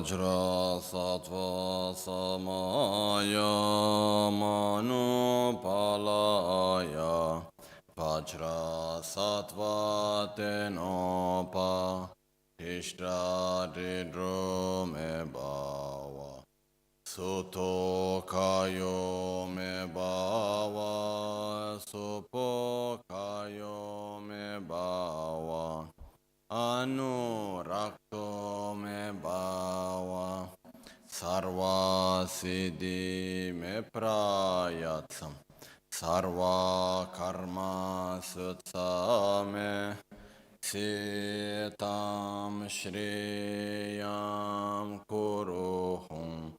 Vajra Sattva Samaya Manupalaya Vajra Sattva Tenopa Tishta Didro Me Bhava Suto Kayo Me Bhava Supo Kayo Me Bhava Anu Rakto Me Bhava Sarva Siddhi Me Prayatsam Sarva Karma Sutsame Sitam Shriyam Kuruhum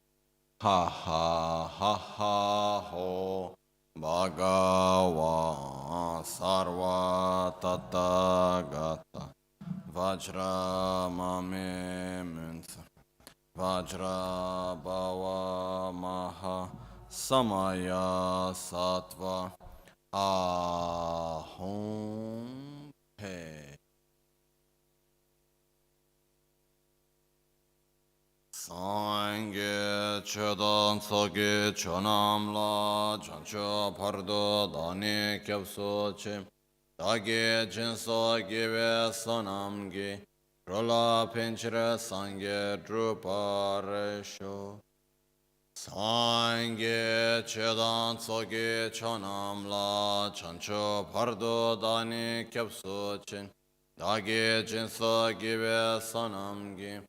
Ha ha ha ha ho Bhagava Sarva Tathagata Vajra Mame Munsa Vajra Bhava Maha Samaya Sattva Ahom Pe Sangye Chedan Soge Chonam La Chancho Pardo Dani Kyapso Che Dage Jinso Give Sonam Gi Rola Pinchre Sangye Druparesho Sangye Chedan Soge Chonam La Chancho Pardo Dani Kyapso Che Dage Jinso Give Sonam Gi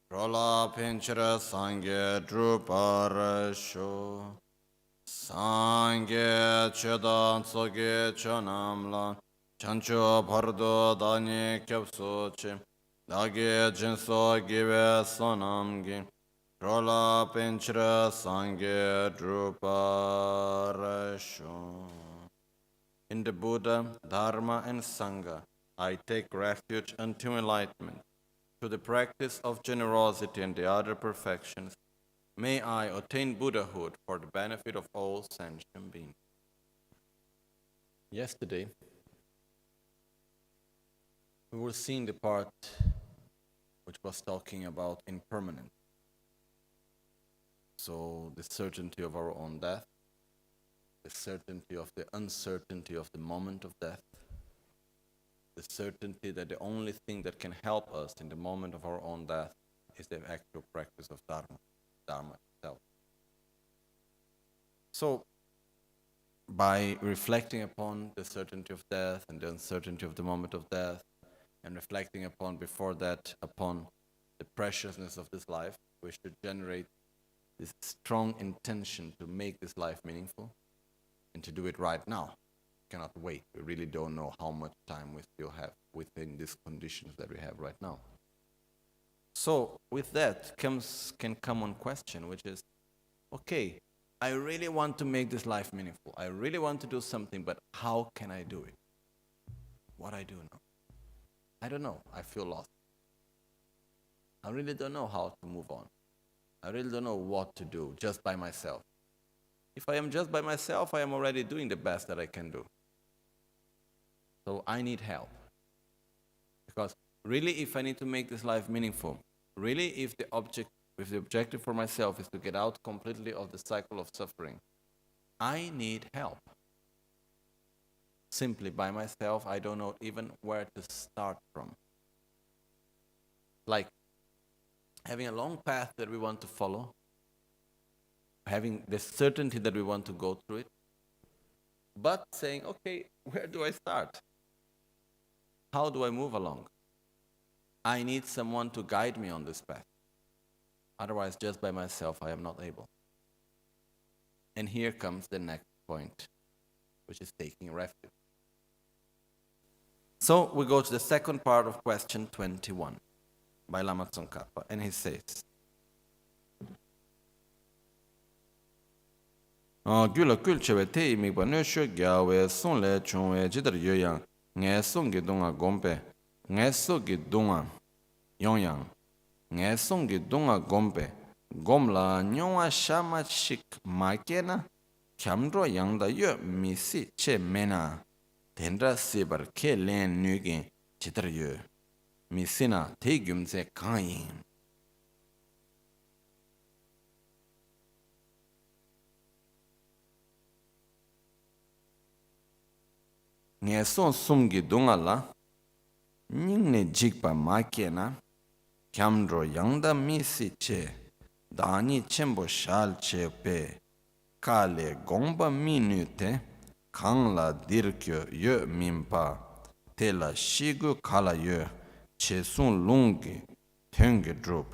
Rola Pinchre Sangye Druparesho Sangye Chedan Soge Chonam La Chancho Pardo Dani Kyapso Che Dage Jinso Give Sonam Gi Rola Pinchra Sangye Druparasho. In the Buddha, Dharma and Sangha, I take refuge until enlightenment. To the practice of generosity and the other perfections, may I attain Buddhahood for the benefit of all sentient beings. Yesterday, we were seeing the part which was talking about impermanence. So the certainty of our own death, the certainty of the uncertainty of the moment of death, the certainty that the only thing that can help us in the moment of our own death is the actual practice of Dharma itself. So by reflecting upon the certainty of death and the uncertainty of the moment of death, and reflecting upon before that upon the preciousness of this life, we should generate this strong intention to make this life meaningful and to do it right now. We cannot wait. We really don't know how much time we still have within these conditions that we have right now. So with that can come one question, which is, okay, I really want to make this life meaningful. I really want to do something, but how can I do it? What I do now? I don't know. I feel lost. I really don't know how to move on. I really don't know what to do just by myself. If I am just by myself, I am already doing the best that I can do. So I need help. Because really, if I need to make this life meaningful, really if the objective for myself is to get out completely of the cycle of suffering, I need help. Simply by myself, I don't know even where to start from. Like having a long path that we want to follow, having the certainty that we want to go through it, but saying, okay, where do I start? How do I move along? I need someone to guide me on this path. Otherwise, just by myself, I am not able. And here comes the next point, which is taking refuge. So we go to the second part of question 21 by Lama Tsongkhapa, and he says, Gyula kulchewe te imigba nösho gyawe sonle chungwe jidar yoyang nge songi dunga gompe nge sogi dunga yongyang nge songi dunga gompe gomla nyongwa shama shik makena kyamdro yangda yo misi che mena tendra sibar ke len nugin jidar yo misina te gyumze kanyin. Nye son sumgi dunga la, nyingne jikpa makye na, kyamdro yangda misi che, dani chenpo shal che pe, kale gongpa minu te, kangla dirkyo yo minpa, tela shigu kala yo, che sun lungi, tengi drup.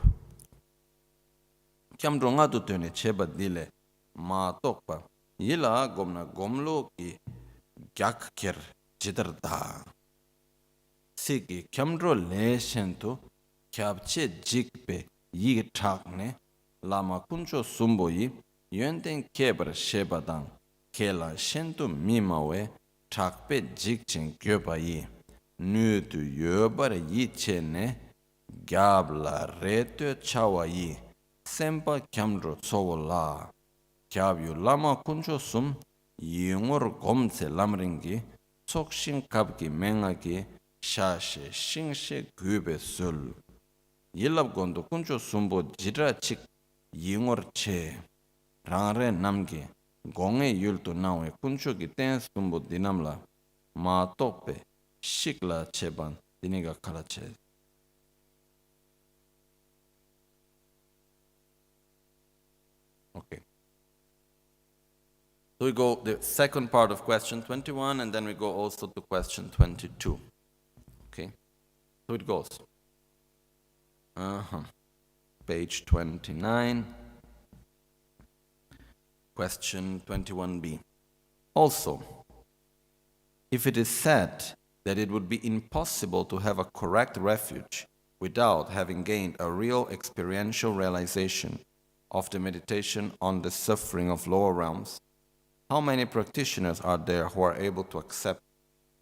Kyamdro nga tu tene cheba dile, ma tokpa, yila gomna gomlo ki gyak ker jidar da. Siki kyamdro le shentu, kyabche jikpe yig chakne, lama kuncho sumbo yi, yuenten kebar sheba dang, kela shentu mimawe, chakpe jikchen gyoba yi, nudu yobar yi che ne, gyabla reto chawa yi, sempa kyamdro tsowo la, kyabyu lama kuncho sum, yungor gomse lamringi, sokshin kabki mengaki, shashe shingshe gyube sul. Yilab gondo kuncho sumbo jira chik yingor che. Rangre namgi gonge yultu nawe kuncho ki ten sumbo dinamla ma tope shikla cheban diniga kala che. Okay. So we go the second part of question 21 and then we go also to question 22. Okay. So it goes. Page 29. Question 21b. Also, if it is said that it would be impossible to have a correct refuge without having gained a real experiential realization of the meditation on the suffering of lower realms, how many practitioners are there who are able to accept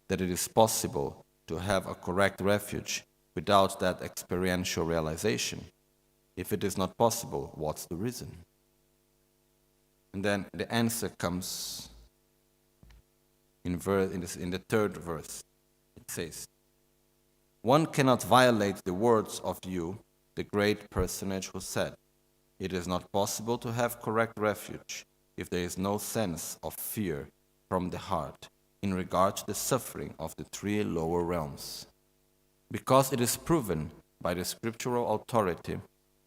that it is possible to have a correct refuge without that experiential realization? If it is not possible, what's the reason? And then the answer comes in the third verse. It says, one cannot violate the words of you, the great personage who said, it is not possible to have correct refuge if there is no sense of fear from the heart in regard to the suffering of the three lower realms. Because it is proven by the scriptural authority,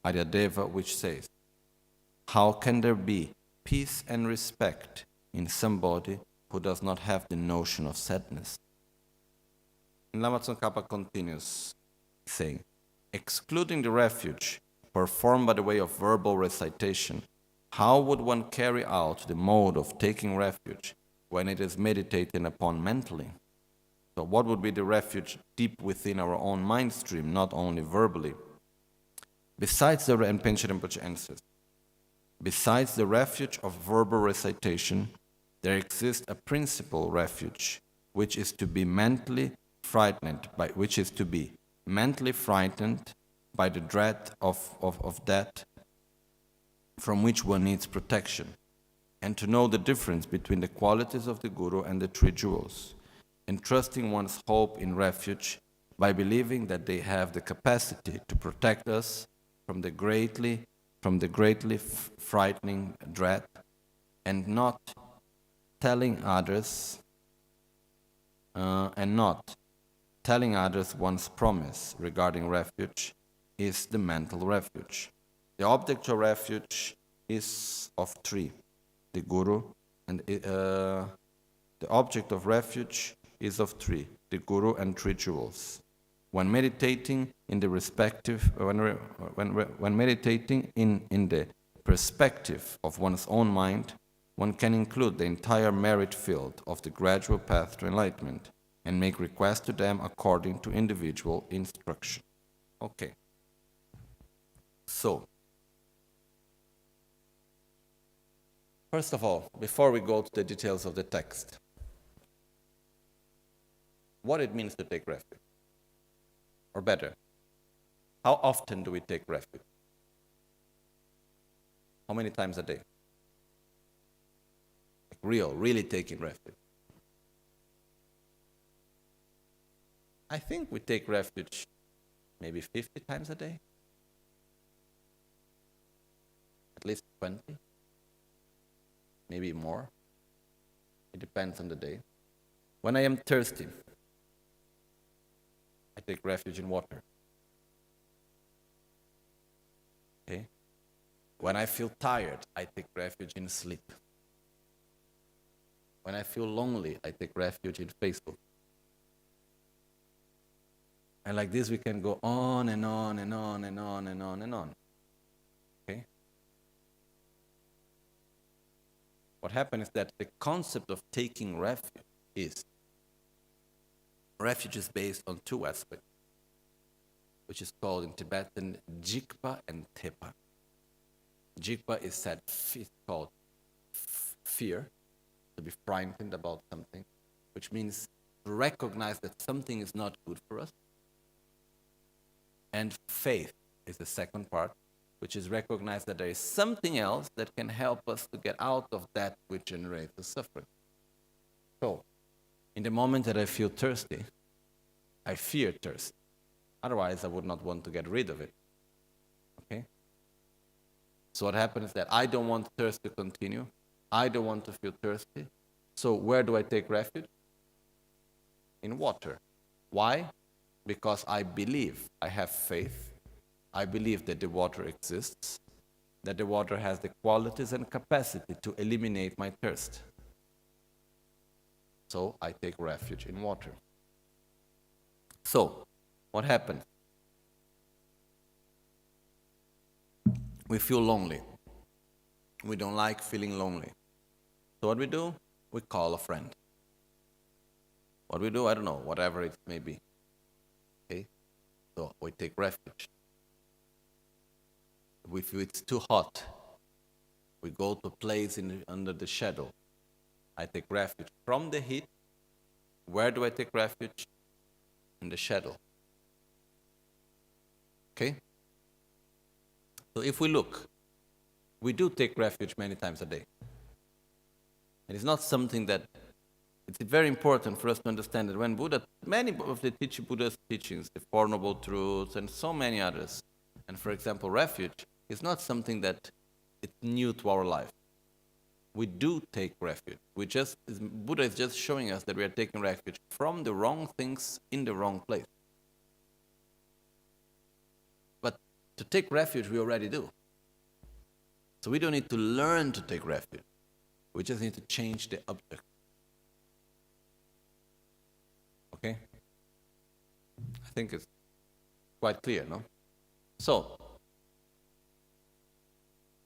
Aryadeva, which says, how can there be peace and respect in somebody who does not have the notion of sadness? And Lama Tsongkhapa continues saying, excluding the refuge performed by the way of verbal recitation, how would one carry out the mode of taking refuge when it is meditated upon mentally? So what would be the refuge deep within our own mind stream, not only verbally? Besides the Panchen Rinpoche answers, besides the refuge of verbal recitation, there exists a principal refuge, which is to be mentally frightened by the dread of death, from which one needs protection, and to know the difference between the qualities of the Guru and the three jewels, entrusting one's hope in refuge by believing that they have the capacity to protect us from the greatly frightening dread, and not telling others one's promise regarding refuge is the mental refuge. The object of refuge is of three: the Guru, and the object of refuge is of three: the Guru and three jewels. When meditating in the perspective of one's own mind, one can include the entire merit field of the gradual path to enlightenment and make request to them according to individual instruction. Okay. So, first of all, before we go to the details of the text, what it means to take refuge. Or better, how often do we take refuge? How many times a day? Like really taking refuge. I think we take refuge maybe 50 times a day. At least 20. Maybe more. It depends on the day. When I am thirsty, I take refuge in water. Okay? When I feel tired, I take refuge in sleep. When I feel lonely, I take refuge in Facebook. And like this, we can go on and on and on and on and on and on. Okay? What happens is that the concept of taking refuge is based on two aspects, which is called in Tibetan Jikpa and Tepa. Jikpa is called fear, to be frightened about something, which means to recognize that something is not good for us. And faith is the second part, which is recognize that there is something else that can help us to get out of that which generates the suffering. So, in the moment that I feel thirsty, I fear thirst. Otherwise, I would not want to get rid of it. Okay? So what happens is that I don't want thirst to continue. I don't want to feel thirsty. So where do I take refuge? In water. Why? Because I believe, I have faith. I believe that the water exists, that the water has the qualities and capacity to eliminate my thirst. So I take refuge in water. So, what happens? We feel lonely. We don't like feeling lonely. So what we do? We call a friend. What we do? I don't know, whatever it may be. Okay? So we take refuge. If it's too hot, we go to a place under the shadow. I take refuge from the heat. Where do I take refuge? In the shadow. Okay? So if we look, we do take refuge many times a day. And it's not something that, it's very important for us to understand that when Buddha, many of the Buddha's teachings, the Four Noble Truths and so many others, and for example refuge, is not something that it's new to our life. We do take refuge. Buddha is just showing us that we are taking refuge from the wrong things in the wrong place. But to take refuge, we already do. So we don't need to learn to take refuge. We just need to change the object. Okay? I think it's quite clear, no? So,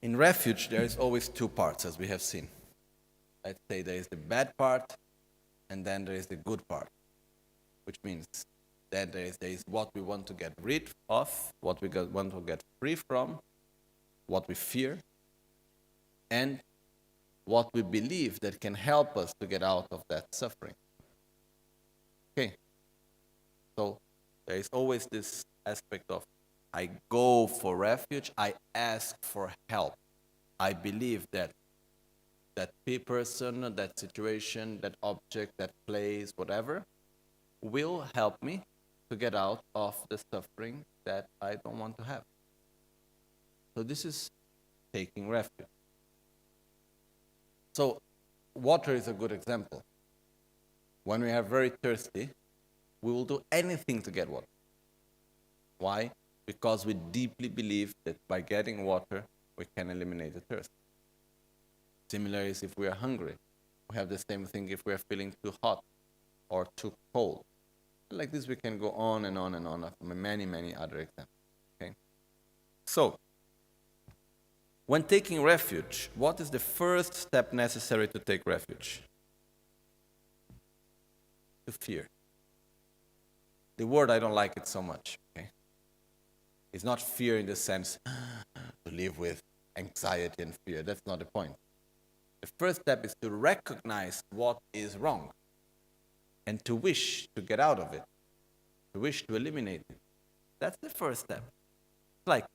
in refuge, there is always two parts, as we have seen. Let's say there is the bad part, and then there is the good part, which means that there is what we want to get rid of, what we want to get free from, what we fear, and what we believe that can help us to get out of that suffering. Okay. So there is always this aspect of I go for refuge, I ask for help. I believe that person, that situation, that object, that place, whatever, will help me to get out of the suffering that I don't want to have. So this is taking refuge. So water is a good example. When we are very thirsty, we will do anything to get water. Why? Because we deeply believe that by getting water, we can eliminate the thirst. Similarly, if we are hungry, we have the same thing if we are feeling too hot or too cold. Like this, we can go on and on and on, many, many other examples. Okay? So, when taking refuge, what is the first step necessary to take refuge? To fear. The word, I don't like it so much. Okay? It's not fear in the sense to live with anxiety and fear. That's not the point. The first step is to recognize what is wrong and to wish to get out of it, to wish to eliminate it. That's the first step. Like,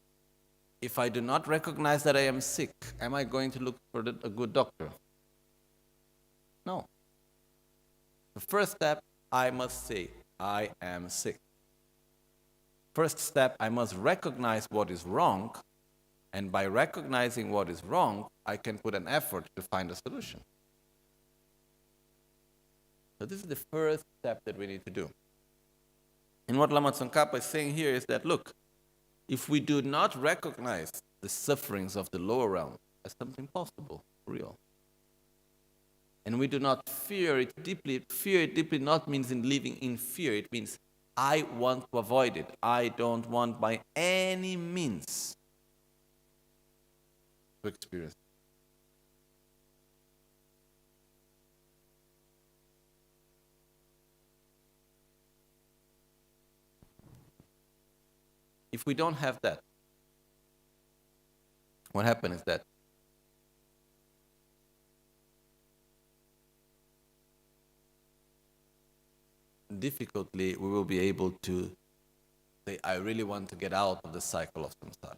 if I do not recognize that I am sick, am I going to look for a good doctor? No. The first step, I must say, I am sick. First step, I must recognize what is wrong, and by recognizing what is wrong, I can put an effort to find a solution. So this is the first step that we need to do. And what Lama Tsongkhapa is saying here is that, look, if we do not recognize the sufferings of the lower realm as something possible, real, and we do not fear it deeply not means in living in fear. It means I want to avoid it. I don't want by any means to experience it. If we don't have that, what happens is that difficultly we will be able to say, I really want to get out of the cycle of samsara.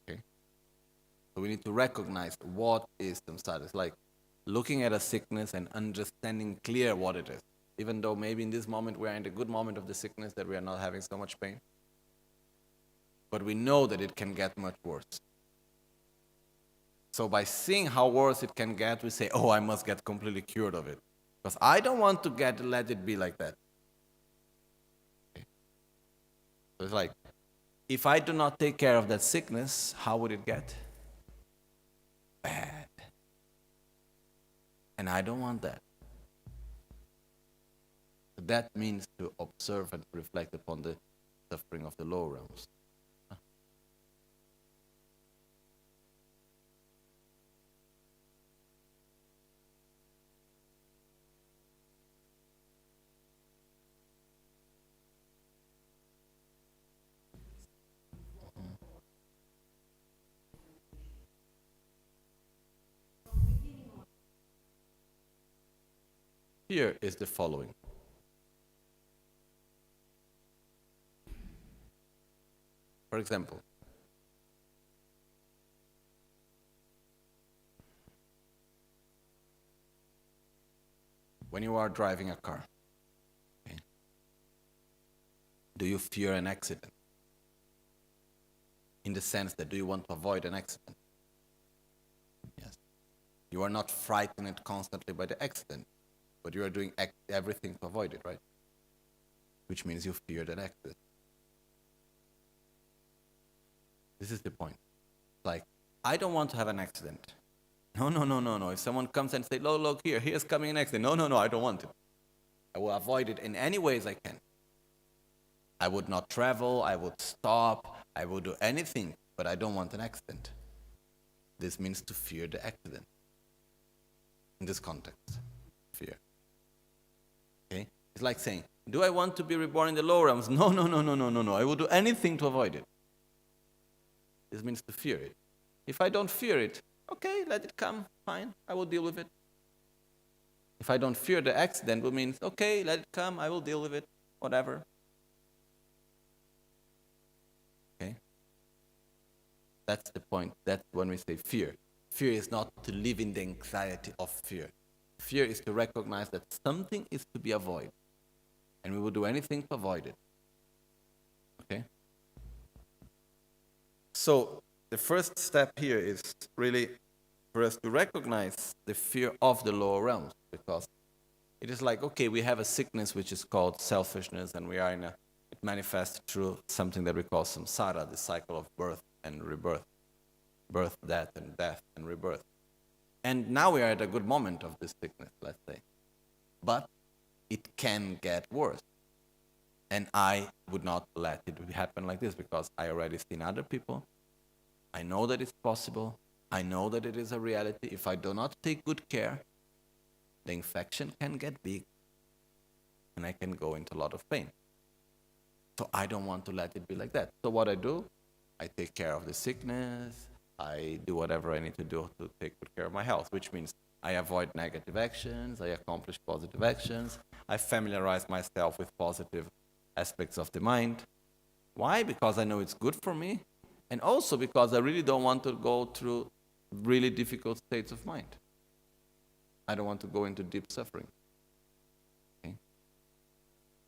Okay? So we need to recognize what is samsara. It's like looking at a sickness and understanding clear what it is. Even though maybe in this moment we are in the good moment of the sickness that we are not having so much pain. But we know that it can get much worse. So by seeing how worse it can get, we say, oh, I must get completely cured of it. Because I don't want to let it be like that. Okay. So it's like, if I do not take care of that sickness, how would it get? Bad. And I don't want that. That means to observe and reflect upon the suffering of the lower realms. Here is the following. For example, when you are driving a car, okay, do you fear an accident? In the sense that do you want to avoid an accident? Yes. You are not frightened constantly by the accident, but you are doing everything to avoid it, right? Which means you fear that accident. This is the point. Like, I don't want to have an accident. No. If someone comes and says, look, here's coming an accident. No, I don't want it. I will avoid it in any ways I can. I would not travel, I would stop, I would do anything, but I don't want an accident. This means to fear the accident. In this context, fear. Okay? It's like saying, do I want to be reborn in the lower realms? No. I will do anything to avoid it. This means to fear it. If I don't fear it, okay, let it come, fine, I will deal with it. If I don't fear the accident, it means, okay, let it come, I will deal with it, whatever. Okay? That's the point. That's when we say fear. Fear is not to live in the anxiety of fear. Fear is to recognize that something is to be avoided. And we will do anything to avoid it. Okay? So, the first step here is really for us to recognize the fear of the lower realms, because it is like, okay, we have a sickness which is called selfishness, and we are it manifests through something that we call samsara, the cycle of birth and rebirth. Birth, death, and rebirth. And now we are at a good moment of this sickness, let's say. But it can get worse. And I would not let it happen like this, because I already seen other people. I know that it's possible. I know that it is a reality. If I do not take good care, the infection can get big. And I can go into a lot of pain. So I don't want to let it be like that. So what I do, I take care of the sickness. I do whatever I need to do to take good care of my health, which means I avoid negative actions, I accomplish positive actions, I familiarize myself with positive aspects of the mind. Why? Because I know it's good for me, and also because I really don't want to go through really difficult states of mind. I don't want to go into deep suffering. Okay?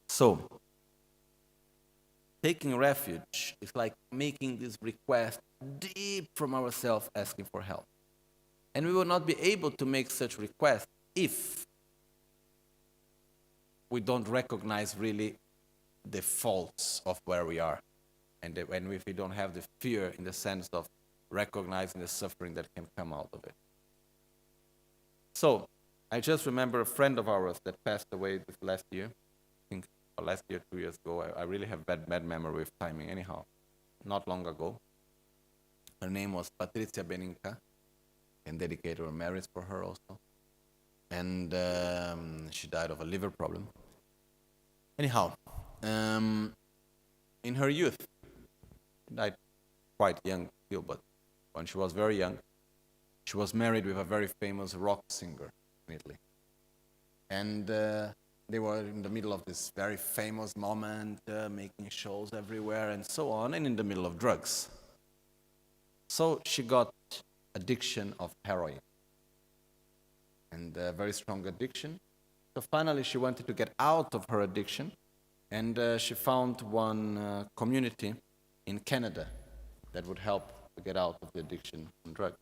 So, taking refuge is like making this request deep from ourselves, asking for help. And we will not be able to make such requests if we don't recognize really the faults of where we are. And if we don't have the fear in the sense of recognizing the suffering that can come out of it. So, I just remember a friend of ours that passed away this last year. I think last year, 2 years ago. I really have bad memory with timing. Anyhow, not long ago. Her name was Patricia Beninca, and dedicated our marriage for her also. And she died of a liver problem. Anyhow, in her youth, she died quite young still, but when she was very young, she was married with a very famous rock singer in Italy. And they were in the middle of this very famous moment, making shows everywhere and so on, and in the middle of drugs. So she got addiction of heroin, and a very strong addiction. So finally she wanted to get out of her addiction, and she found one community in Canada that would help to get out of the addiction on drugs.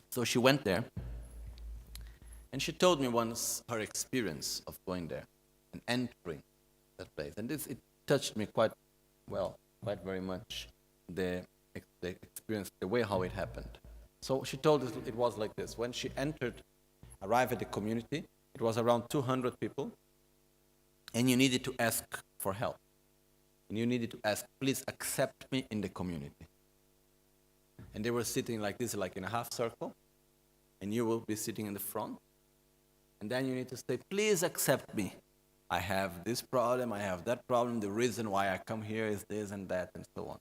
So she went there, and she told me once her experience of going there and entering that place. And it touched me quite very much, the experience, the way how it happened. So she told us it was like this. When she arrived at the community, it was around 200 people, and you needed to ask for help. And you needed to ask, please accept me in the community. And they were sitting like this, like in a half circle, and you will be sitting in the front. And then you need to say, please accept me. I have this problem, I have that problem, the reason why I come here is this and that, and so on.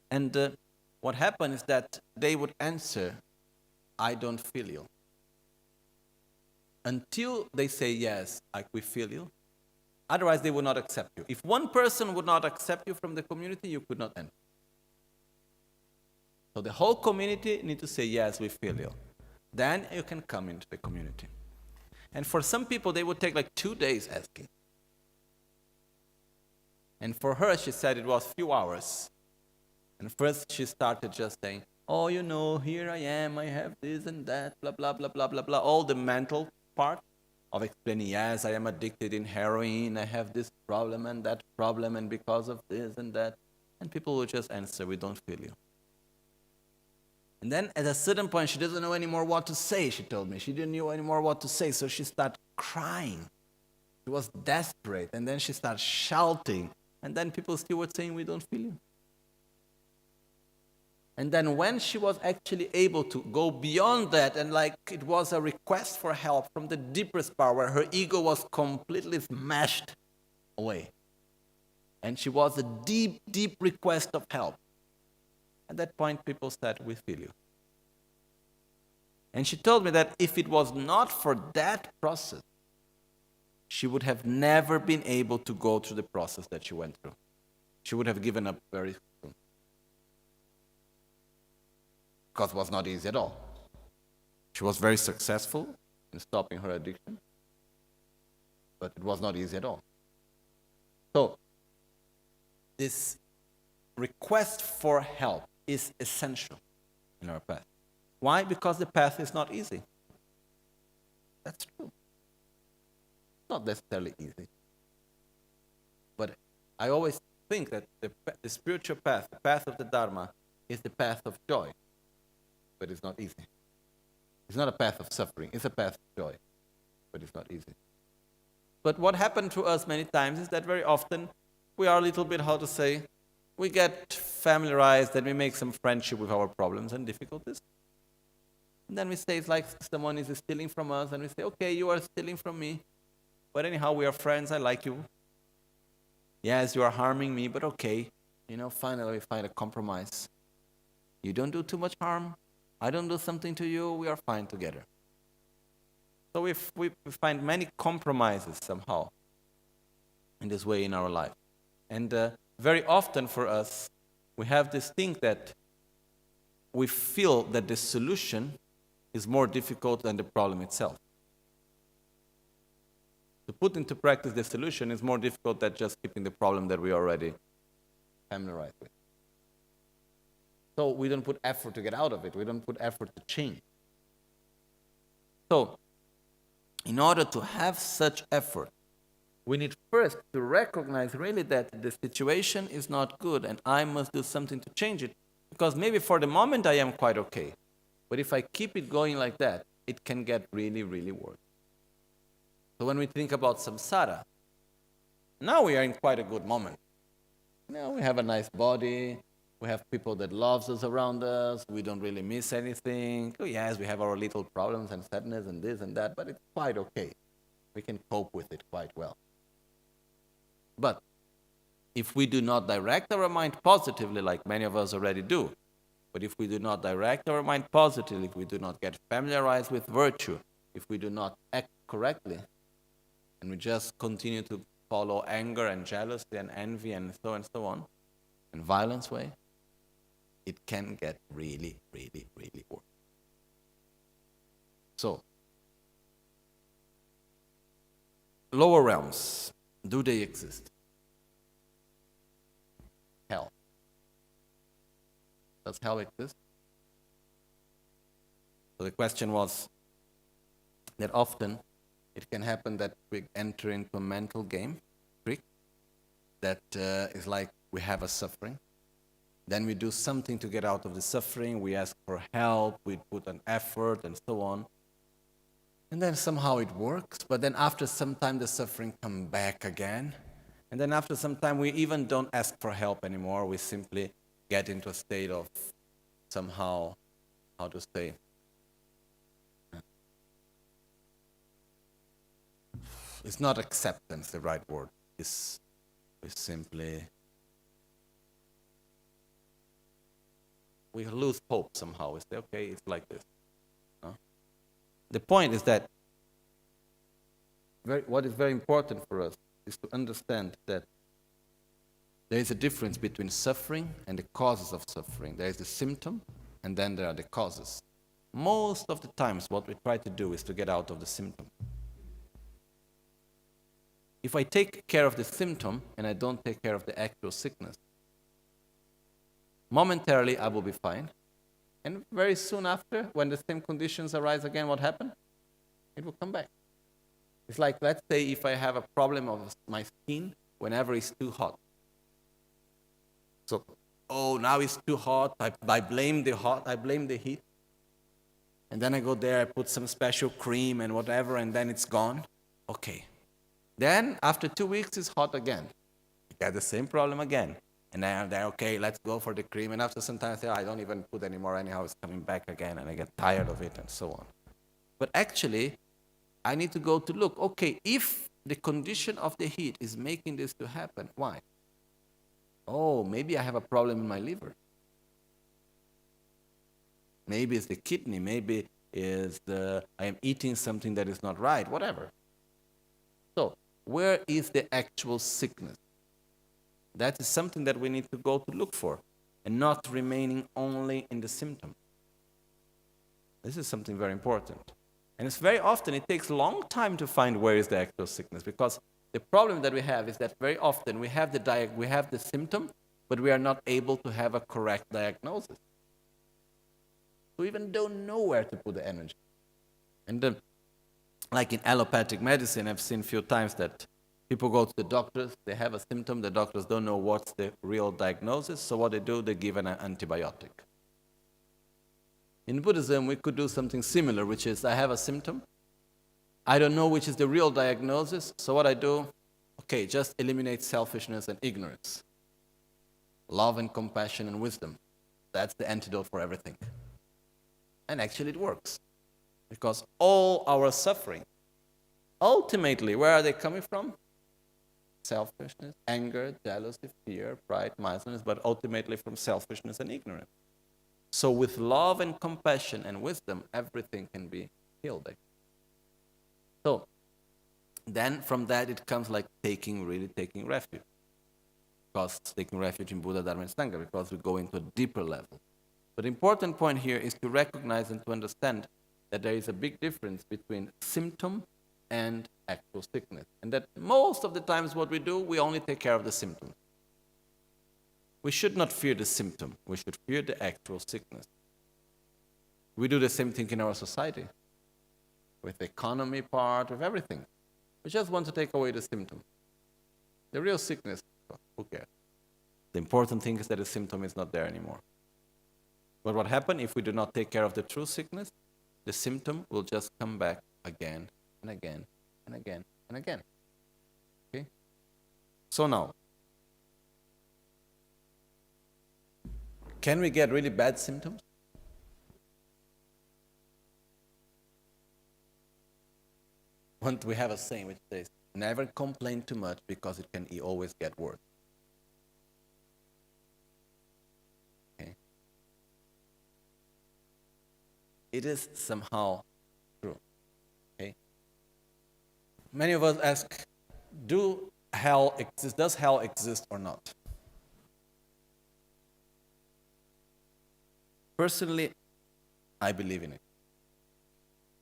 And what happened is that they would answer, I don't feel you. Until they say, yes, we feel you. Otherwise, they would not accept you. If one person would not accept you from the community, you could not enter. So the whole community need to say, yes, we feel you. Then you can come into the community. And for some people, they would take like 2 days asking. And for her, she said it was few hours. And first she started just saying, oh, here I am, I have this and that, blah, blah, blah, blah, blah, blah. All the mental part of explaining, yes, I am addicted in heroin, I have this problem and that problem, and because of this and that. And people would just answer, we don't feel you. And then at a certain point, she doesn't know anymore what to say, she told me. She didn't know anymore what to say, so she started crying. She was desperate, and then she started shouting. And then people still were saying, we don't feel you. And then when she was actually able to go beyond that, and like it was a request for help from the deepest part, where her ego was completely smashed away. And she was a deep, deep request of help. At that point, people said, we feel you. And she told me that if it was not for that process, she would have never been able to go through the process that she went through. She would have given up very soon. Because it was not easy at all. She was very successful in stopping her addiction, but it was not easy at all. So, this request for help is essential in our path. Why? Because the path is not easy. That's true. It's not necessarily easy. But I always think that the spiritual path, the path of the Dharma, is the path of joy. But it's not easy. It's not a path of suffering. It's a path of joy. But it's not easy. But what happened to us many times is that very often we are a little bit, we get familiarized and we make some friendship with our problems and difficulties. And then we say it's like someone is stealing from us, and we say, okay, you are stealing from me. But anyhow, we are friends, I like you. Yes, you are harming me, but okay. Finally we find a compromise. You don't do too much harm. I don't do something to you, we are fine together. So we find many compromises somehow in this way in our life. And very often for us, we have this thing that we feel that the solution is more difficult than the problem itself. To put into practice the solution is more difficult than just keeping the problem that we already familiarized with. So we don't put effort to get out of it. We don't put effort to change. So in order to have such effort, we need first to recognize really that the situation is not good and I must do something to change it. Because maybe for the moment I am quite okay. But if I keep it going like that, it can get really, really worse. So when we think about samsara, now we are in quite a good moment. Now we have a nice body, we have people that loves us around us, we don't really miss anything. Oh yes, we have our little problems and sadness and this and that, but it's quite okay. We can cope with it quite well. But if we do not direct our mind positively, like many of us already do, but if we do not direct our mind positively, if we do not get familiarized with virtue, if we do not act correctly, and we just continue to follow anger and jealousy and envy and so on, in violence way, it can get really, really, really worse. So, lower realms, do they exist? Hell. Does hell exist? So the question was that often it can happen that we enter into a mental game, trick, that is like we have a suffering. Then we do something to get out of the suffering, we ask for help, we put an effort and so on. And then somehow it works, but then after some time the suffering comes back again. And then after some time we even don't ask for help anymore, we simply get into a state of somehow, how to say, it's not acceptance, the right word. It's simply, we lose hope somehow. We say, okay, it's like this. No? The point is that what is very important for us is to understand that there is a difference between suffering and the causes of suffering. There is the symptom, and then there are the causes. Most of the times what we try to do is to get out of the symptom. If I take care of the symptom and I don't take care of the actual sickness, momentarily I will be fine. And very soon after, when the same conditions arise again, what happens? It will come back. It's like, let's say if I have a problem of my skin whenever it's too hot. So, now it's too hot, I blame the hot, I blame the heat. And then I go there, I put some special cream and whatever, and then it's gone. Okay. Then, after 2 weeks, it's hot again. You get the same problem again. And then I'm there, okay, let's go for the cream. And after some time, I say, I don't even put anymore anyhow, it's coming back again, and I get tired of it, and so on. But actually, I need to go to look, okay, if the condition of the heat is making this to happen, why? Oh, maybe I have a problem in my liver. Maybe it's the kidney, maybe it's I am eating something that is not right, whatever. So, where is the actual sickness? That is something that we need to go to look for, and not remaining only in the symptom. This is something very important. And it's very often, it takes a long time to find where is the actual sickness, because the problem that we have is that very often we have the symptom, but we are not able to have a correct diagnosis. We even don't know where to put the energy. And like in allopathic medicine, I've seen a few times that people go to the doctors, they have a symptom, the doctors don't know what's the real diagnosis, so what they do, they give an antibiotic. In Buddhism, we could do something similar, which is I have a symptom, I don't know which is the real diagnosis, so what I do, okay, just eliminate selfishness and ignorance. Love and compassion and wisdom. That's the antidote for everything. And actually it works. Because all our suffering, ultimately, where are they coming from? Selfishness, anger, jealousy, fear, pride, mindfulness, but ultimately from selfishness and ignorance. So with love and compassion and wisdom, everything can be healed. So then from that it comes like taking refuge. Because taking refuge in Buddha, Dharma, and Sangha, because we go into a deeper level. But the important point here is to recognize and to understand that there is a big difference between symptom and actual sickness. And that most of the times what we do, we only take care of the symptom. We should not fear the symptom. We should fear the actual sickness. We do the same thing in our society. with the economy part, with everything. We just want to take away the symptom. The real sickness, who cares? The important thing is that the symptom is not there anymore. But what happens if we do not take care of the true sickness? The symptom will just come back again and again and again and again. Okay? So now, can we get really bad symptoms? We have a saying which says, never complain too much because it can always get worse. Okay? It is somehow true. Okay? Many of us ask, does hell exist or not? Personally, I believe in it.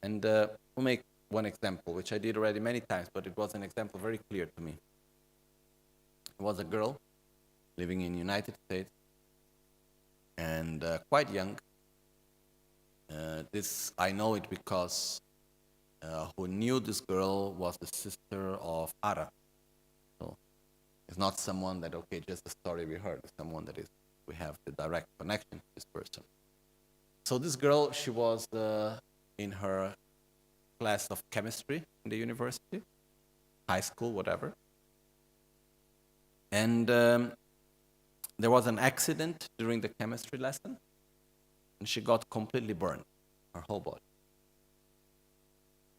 And we'll make one example, which I did already many times, but it was an example very clear to me. It was a girl living in the United States and quite young. This I know it because who knew this girl was the sister of Ara. So it's not someone that, okay, just a story we heard. It's someone that we have the direct connection to this person. So this girl, she was in her class of chemistry in the university, high school, whatever. And there was an accident during the chemistry lesson, and she got completely burned, her whole body.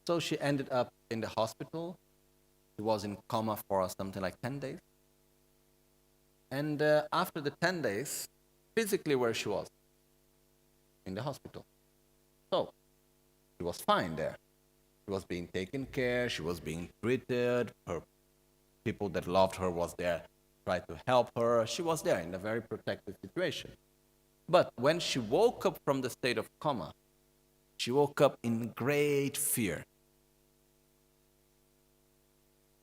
So she ended up in the hospital. She was in coma for something like 10 days. And after the 10 days, physically where she was? In the hospital. So she was fine there. She was being taken care, she was being treated, her people that loved her was there, tried to help her. She was there in a very protected situation. But when she woke up from the state of coma, she woke up in great fear.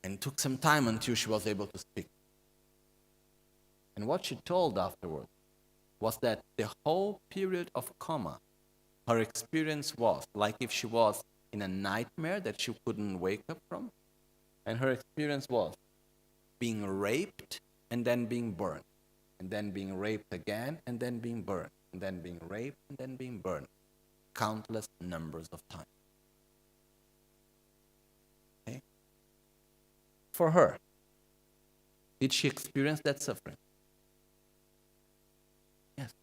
And it took some time until she was able to speak. And what she told afterwards was that the whole period of coma, her experience was like if she was in a nightmare that she couldn't wake up from. And her experience was being raped and then being burned. And then being raped again and then being burned. And then being raped and then being burned. Countless numbers of times. Okay? For her, did she experience that suffering? Yes.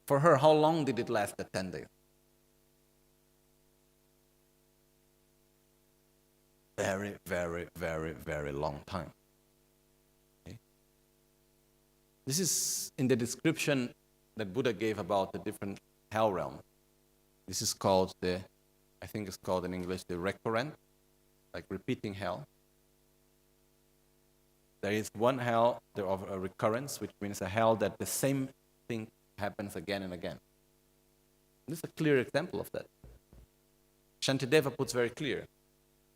For her, how long did it last, the 10 days? Very, very, very, very long time. Okay? This is in the description that Buddha gave about the different hell realm. This is called I think it's called in English the recurrent, like repeating hell. There is one hell of a recurrence, which means a hell that the same thing happens again and again. This is a clear example of that. Shantideva puts very clear.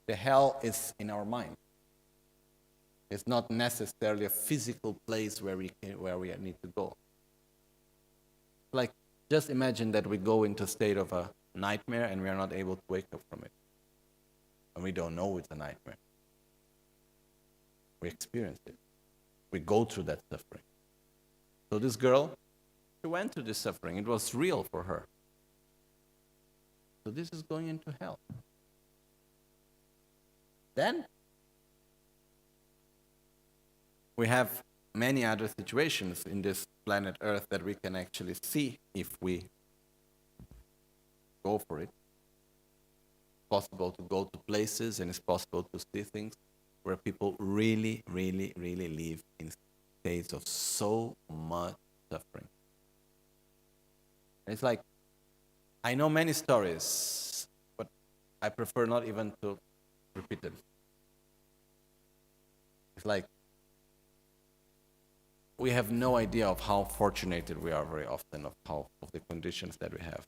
The hell is in our mind. It's not necessarily a physical place where we need to go. Like, just imagine that we go into a state of a nightmare and we are not able to wake up from it. And we don't know it's a nightmare. We experience it. We go through that suffering. So this girl, she went through this suffering. It was real for her. So this is going into hell. Then we have many other situations in this planet Earth that we can actually see if we go for it. It's possible to go to places and it's possible to see things where people really, really, really live in states of so much suffering. And it's like, I know many stories, but I prefer not even to repeat them. It's like, we have no idea of how fortunate we are very often of the conditions that we have.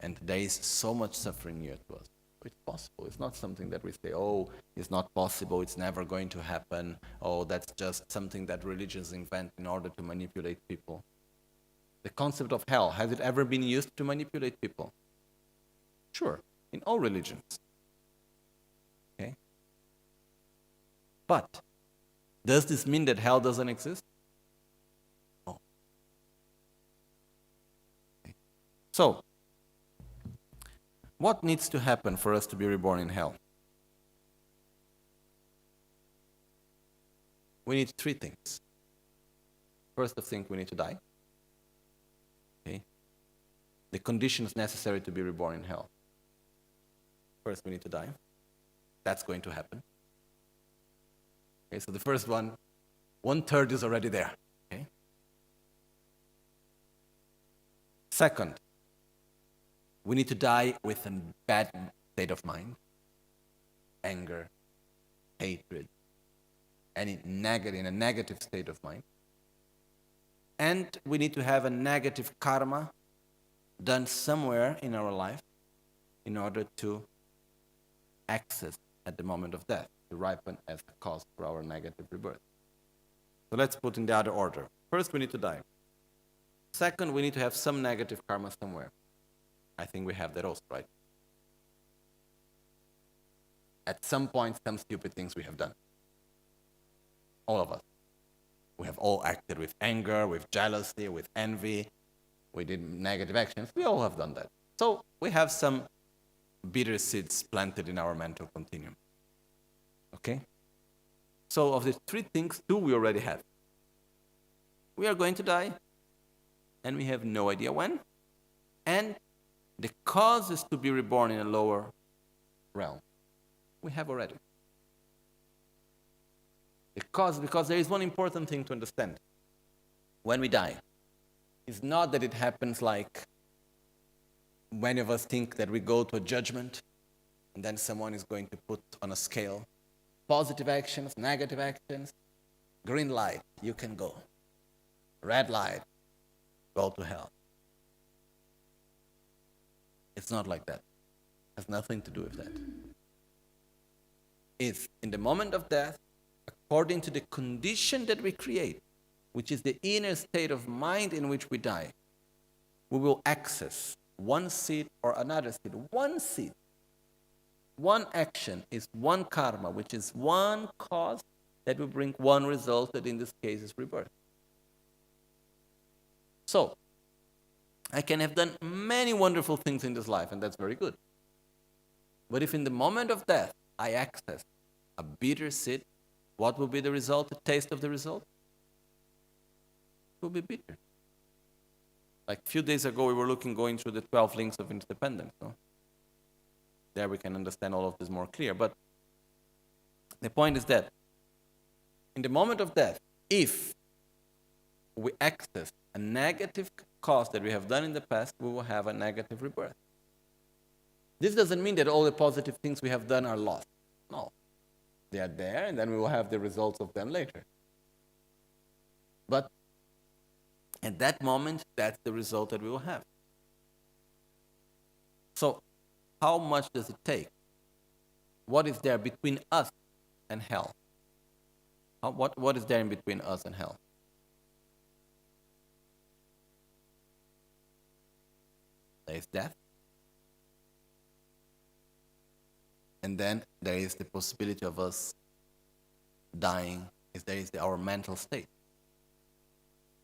And there is so much suffering near to us. It's possible. It's not something that we say, oh, it's not possible, it's never going to happen, oh, that's just something that religions invent in order to manipulate people. The concept of hell, has it ever been used to manipulate people? Sure, in all religions. Okay? But does this mean that hell doesn't exist? No. Okay. So, what needs to happen for us to be reborn in hell? We need three things. First of things, we need to die. Okay? The conditions necessary to be reborn in hell. First, we need to die. That's going to happen. Okay, so the first one, 1/3 is already there. Okay? Second, we need to die with a bad state of mind, anger, hatred, in a negative state of mind. And we need to have a negative karma done somewhere in our life in order to access at the moment of death, to ripen as a cause for our negative rebirth. So let's put in the other order. First, we need to die. Second, we need to have some negative karma somewhere. I think we have that also, right? At some point, some stupid things we have done. All of us. We have all acted with anger, with jealousy, with envy. We did negative actions. We all have done that. So we have some bitter seeds planted in our mental continuum. Okay? So of the three things, two we already have. We are going to die, and we have no idea when. And the cause is to be reborn in a lower realm. We have already. The cause, because there is one important thing to understand. When we die, it's not that it happens like many of us think that we go to a judgment and then someone is going to put on a scale positive actions, negative actions, green light, you can go. Red light, go to hell. It's not like that. It has nothing to do with that. It's in the moment of death, according to the condition that we create, which is the inner state of mind in which we die, we will access one seed or another seed. One seed, one action is one karma, which is one cause that will bring one result, that in this case is rebirth. So, I can have done many wonderful things in this life, and that's very good. But if in the moment of death I access a bitter seed, what will be the result, the taste of the result? It will be bitter. Like a few days ago, we were going through the 12 links of independence. No? There we can understand all of this more clear. But the point is that in the moment of death, if we access a negative cause that we have done in the past, we will have a negative rebirth. This doesn't mean that all the positive things we have done are lost. No. They are there, and then we will have the results of them later. But at that moment, that's the result that we will have. So, how much does it take? What is there between us and hell? What is there in between us and hell? There is death. And then there is the possibility of us dying. There is our mental state.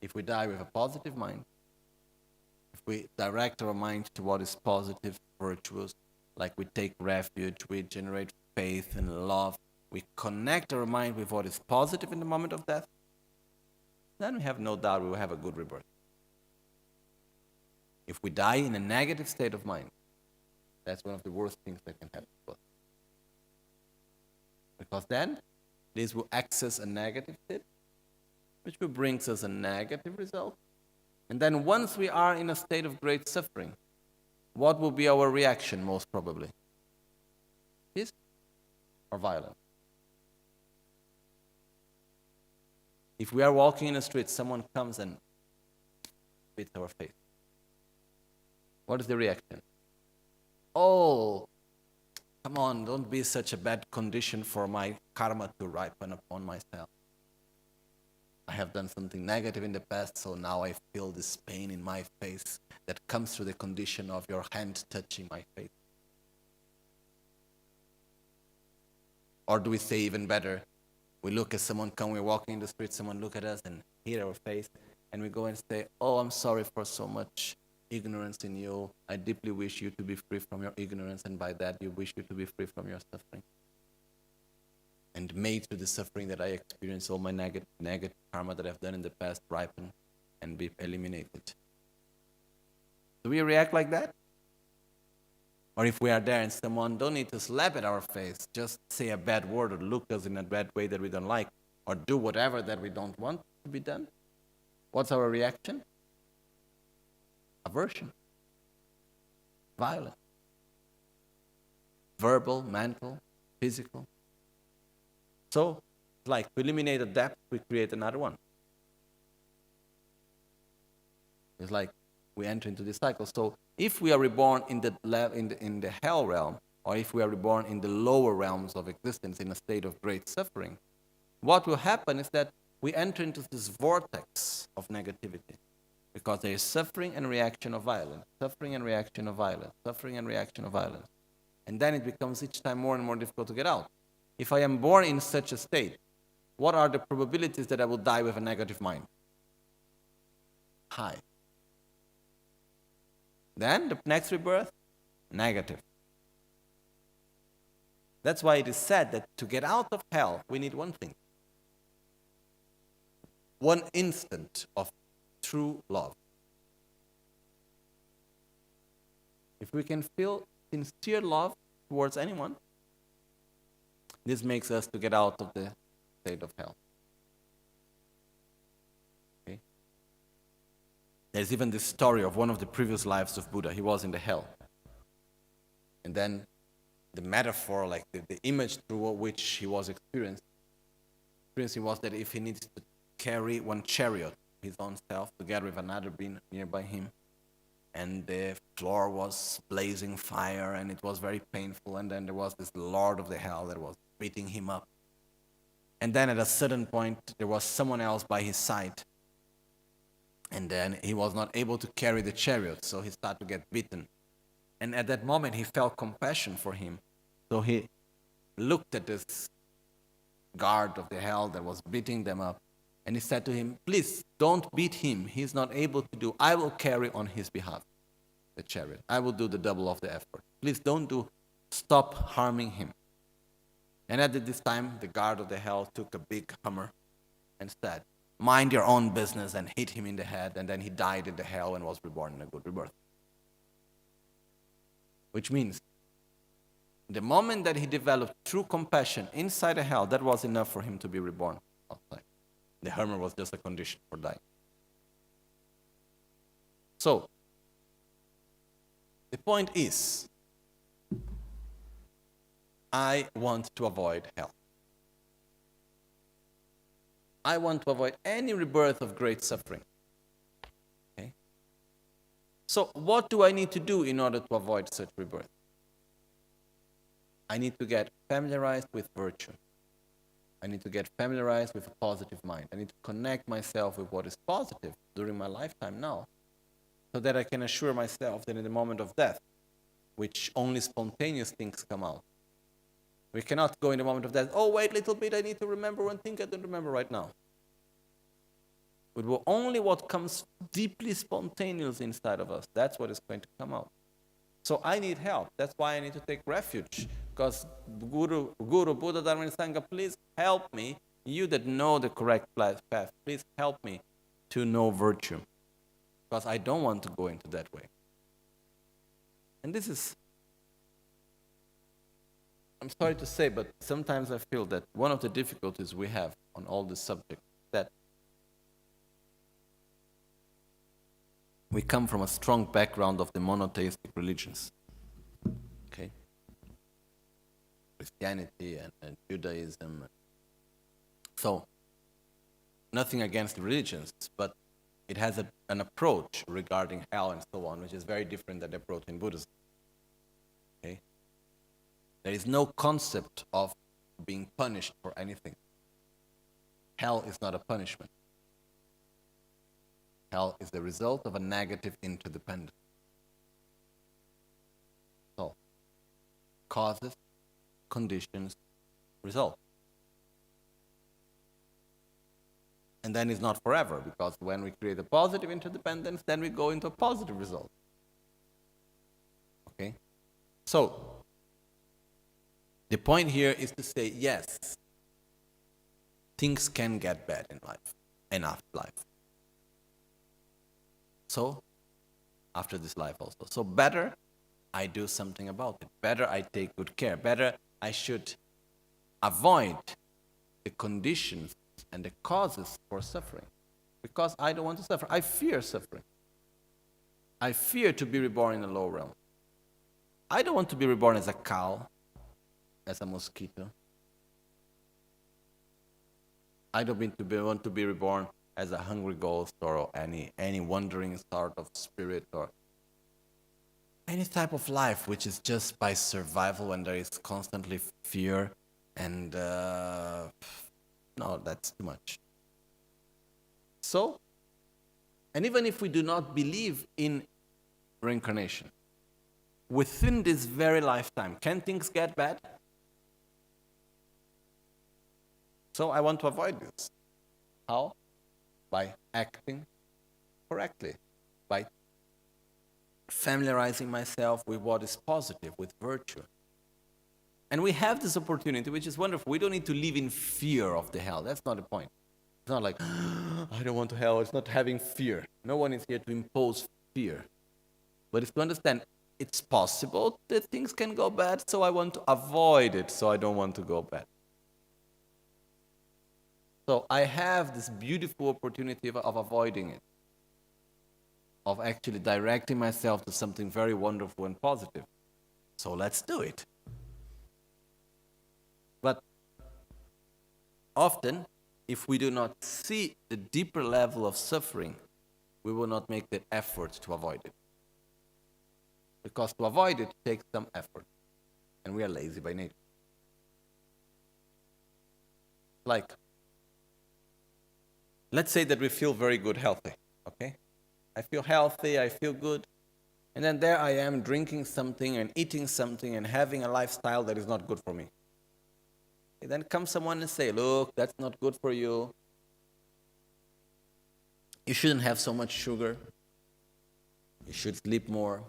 If we die with a positive mind, if we direct our mind to what is positive, virtuous, like we take refuge, we generate faith and love, we connect our mind with what is positive in the moment of death, then we have no doubt we will have a good rebirth. If we die in a negative state of mind, that's one of the worst things that can happen to us. Because then, this will access a negative state, which will bring us a negative result. And then once we are in a state of great suffering, what will be our reaction most probably? Peace or violence? If we are walking in the street, someone comes and spits our face. What is the reaction? Oh, come on, don't be such a bad condition for my karma to ripen upon myself. I have done something negative in the past, so now I feel this pain in my face that comes through the condition of your hand touching my face. Or do we say even better, we look at someone, we're walking in the street, someone look at us and hit our face, and we go and say, oh, I'm sorry for so much ignorance in you. I deeply wish you to be free from your ignorance, and by that you wish you to be free from your suffering. And may through the suffering that I experience, all my negative karma that I've done in the past ripen and be eliminated. Do we react like that? Or if we are there and someone don't need to slap at our face, just say a bad word or look at us in a bad way that we don't like, or do whatever that we don't want to be done, what's our reaction? Aversion, violence, verbal, mental, physical. So, like, to eliminate a depth, we create another one. It's like we enter into this cycle. So, if we are reborn in the hell realm, or if we are reborn in the lower realms of existence in a state of great suffering, what will happen is that we enter into this vortex of negativity, because there is suffering and reaction of violence, suffering and reaction of violence, suffering and reaction of violence. And then it becomes each time more and more difficult to get out. If I am born in such a state, what are the probabilities that I will die with a negative mind? High. Then the next rebirth, negative. That's why it is said that to get out of hell, we need one thing. One instant of true love. If we can feel sincere love towards anyone, this makes us to get out of the state of hell. Okay? There's even this story of one of the previous lives of Buddha. He was in the hell. And then the metaphor, like the image through which he was experiencing was that if he needs to carry one chariot, his own self, together with another being nearby him, and the floor was blazing fire, and it was very painful, and then there was this lord of the hell that was beating him up. And then at a certain point, there was someone else by his side, and then he was not able to carry the chariot, so he started to get beaten. And at that moment, he felt compassion for him. So he looked at this guard of the hell that was beating them up, and he said to him, please don't beat him. He's not able to do. I will carry on his behalf the chariot. I will do the double of the effort. Please don't stop harming him. And at this time, the guard of the hell took a big hammer and said, mind your own business, and hit him in the head, and then he died in the hell and was reborn in a good rebirth. Which means, the moment that he developed true compassion inside the hell, that was enough for him to be reborn outside. The hammer was just a condition for dying. So, the point is, I want to avoid hell. I want to avoid any rebirth of great suffering. Okay? So, what do I need to do in order to avoid such rebirth? I need to get familiarized with virtue. I need to get familiarized with a positive mind. I need to connect myself with what is positive during my lifetime now, so that I can assure myself that in the moment of death, which only spontaneous things come out. We cannot go in the moment of death, oh, wait a little bit, I need to remember one thing I don't remember right now. It will only what comes deeply spontaneous inside of us. That's what is going to come out. So I need help. That's why I need to take refuge. Because Guru, Buddha, Dharma, and Sangha, please help me. You that know the correct path, please help me to know virtue. Because I don't want to go into that way. And this is, I'm sorry to say, but sometimes I feel that one of the difficulties we have on all this subject, that we come from a strong background of the monotheistic religions. Okay? Christianity and Judaism. So, nothing against the religions, but it has an approach regarding hell and so on, which is very different than the approach in Buddhism. Okay? There is no concept of being punished for anything. Hell is not a punishment. Hell is the result of a negative interdependence. So, causes, conditions, result. And then it's not forever, because when we create a positive interdependence, then we go into a positive result. Okay? So, the point here is to say, yes, things can get bad in life and after life. So, after this life also. So better I do something about it. Better I take good care. Better I should avoid the conditions and the causes for suffering. Because I don't want to suffer. I fear suffering. I fear to be reborn in the low realm. I don't want to be reborn as a cow, as a mosquito. I don't want to be reborn as a hungry ghost or any wandering sort of spirit or any type of life which is just by survival when there is constantly fear and no, that's too much. So, and even if we do not believe in reincarnation, within this very lifetime, can things get bad? So I want to avoid this. How? By acting correctly, by familiarizing myself with what is positive, with virtue. And we have this opportunity, which is wonderful. We don't need to live in fear of the hell. That's not the point. It's not like, I don't want to hell. It's not having fear. No one is here to impose fear. But it's to understand it's possible that things can go bad, so I want to avoid it, so I don't want to go bad. So I have this beautiful opportunity of avoiding it, of actually directing myself to something very wonderful and positive. So let's do it. But often, if we do not see the deeper level of suffering, we will not make the effort to avoid it. Because to avoid it takes some effort. And we are lazy by nature. Like, let's say that we feel very good, healthy, okay? I feel healthy, I feel good. And then there I am drinking something and eating something and having a lifestyle that is not good for me. And then comes someone and say, look, that's not good for you. You shouldn't have so much sugar. You should sleep more.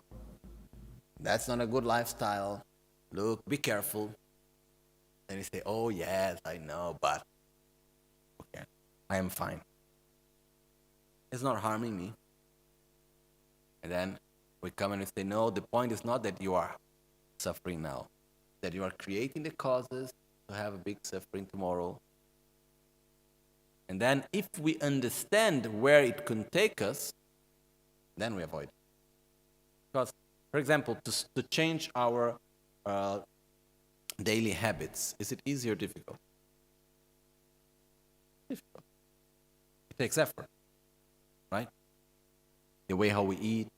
That's not a good lifestyle. Look, be careful. And you say, oh yes, I know, but okay, I am fine. It's not harming me. And then we come and we say, no, the point is not that you are suffering now, that you are creating the causes to have a big suffering tomorrow. And then if we understand where it can take us, then we avoid it. Because, for example, to change our daily habits, is it easy or difficult? Difficult. It takes effort, right? The way how we eat,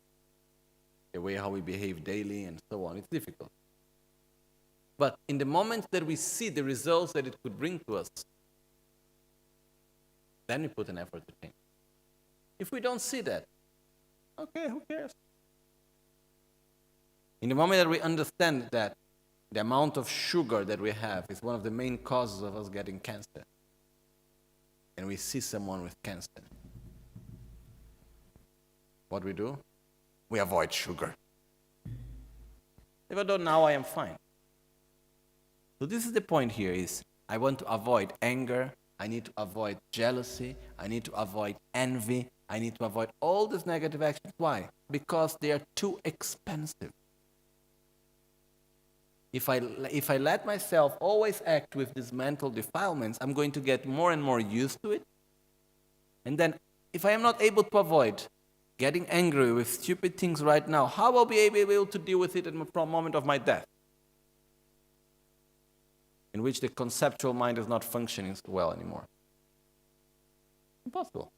the way how we behave daily, and so on, it's difficult. But in the moment that we see the results that it could bring to us, then we put an effort to change. If we don't see that, okay, who cares? In the moment that we understand that the amount of sugar that we have is one of the main causes of us getting cancer, and we see someone with cancer, what we do? We avoid sugar. Even though now I am fine. So this is the point here is, I want to avoid anger, I need to avoid jealousy, I need to avoid envy, I need to avoid all these negative actions. Why? Because they are too expensive. If I let myself always act with these mental defilements, I'm going to get more and more used to it. And then if I am not able to avoid getting angry with stupid things right now, how will I be able to deal with it at the moment of my death? In which the conceptual mind is not functioning so well anymore. Impossible.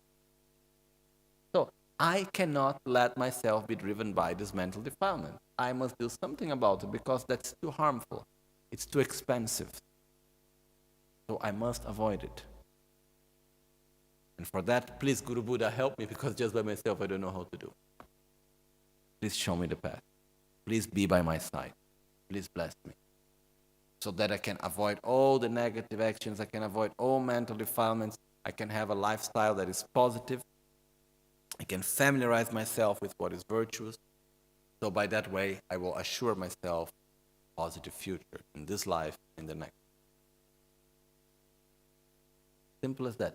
So I cannot let myself be driven by this mental defilement. I must do something about it because that's too harmful. It's too expensive. So I must avoid it. And for that, please, Guru Buddha, help me, because just by myself I don't know how to do. Please show me the path. Please be by my side. Please bless me. so that I can avoid all the negative actions, I can avoid all mental defilements, I can have a lifestyle that is positive, I can familiarize myself with what is virtuous. So by that way, I will assure myself a positive future in this life, in the next. Simple as that.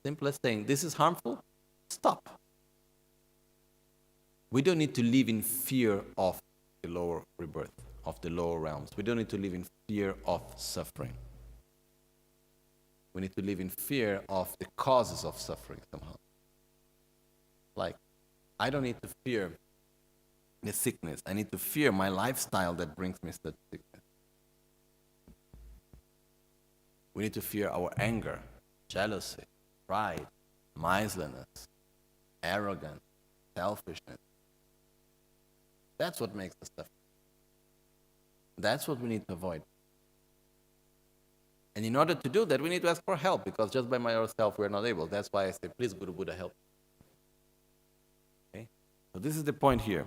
Simple as saying, this is harmful, stop. We don't need to live in fear of the lower rebirth, of the lower realms. We don't need to live in fear of suffering. We need to live in fear of the causes of suffering somehow. Like, I don't need to fear the sickness. I need to fear my lifestyle that brings me such sickness. We need to fear our anger, jealousy, pride, miserliness, arrogance, selfishness. That's what makes us suffer. That's what we need to avoid. And in order to do that, we need to ask for help, because just by ourselves we are not able. That's why I say, please, Guru Buddha, help. Okay? So this is the point here.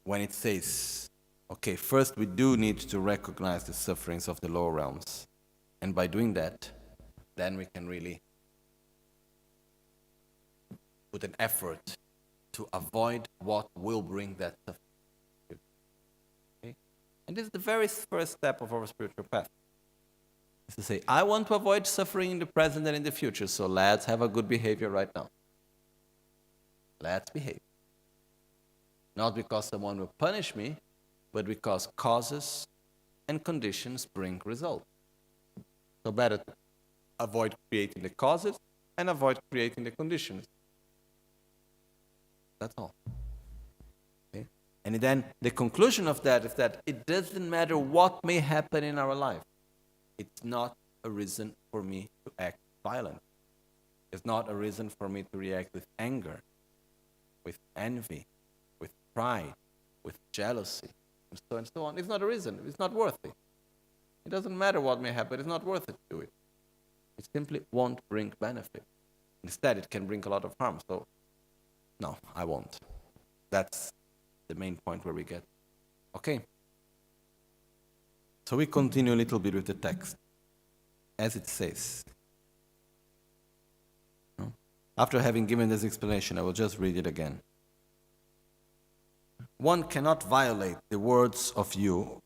When it says, okay, first we do need to recognize the sufferings of the lower realms. And by doing that, then we can really put an effort to avoid what will bring that suffering. Okay? And this is the very first step of our spiritual path. Is to say, I want to avoid suffering in the present and in the future, so let's have a good behavior right now. Let's behave. Not because someone will punish me, but because causes and conditions bring results. So better to avoid creating the causes and avoid creating the conditions. That's all. Okay? And then the conclusion of that is that it doesn't matter what may happen in our life. It's not a reason for me to act violent. It's not a reason for me to react with anger, with envy, with pride, with jealousy, and so on. It's not a reason. It's not worth it. It doesn't matter what may happen. It's not worth it to do it. It simply won't bring benefit. Instead, it can bring a lot of harm. So, no, I won't. That's the main point where we get. Okay. So we continue a little bit with the text. As it says. After having given this explanation, I will just read it again. One cannot violate the words of you,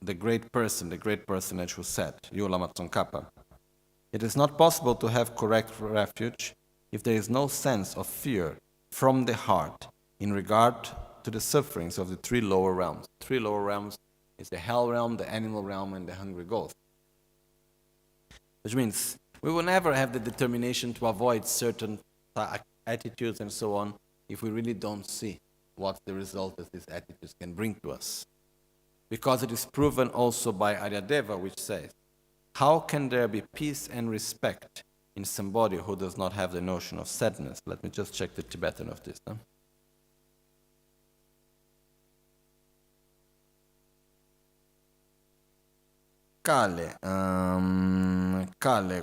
the great personage who said, you Lama Tsongkhapa. It is not possible to have correct refuge if there is no sense of fear from the heart in regard to the sufferings of the three lower realms. Three lower realms is the hell realm, the animal realm, and the hungry ghost. Which means we will never have the determination to avoid certain attitudes and so on if we really don't see what the result that these attitudes can bring to us. Because it is proven also by Aryadeva, which says, how can there be peace and respect in somebody who does not have the notion of sadness? Let me just check the Tibetan of this. Kale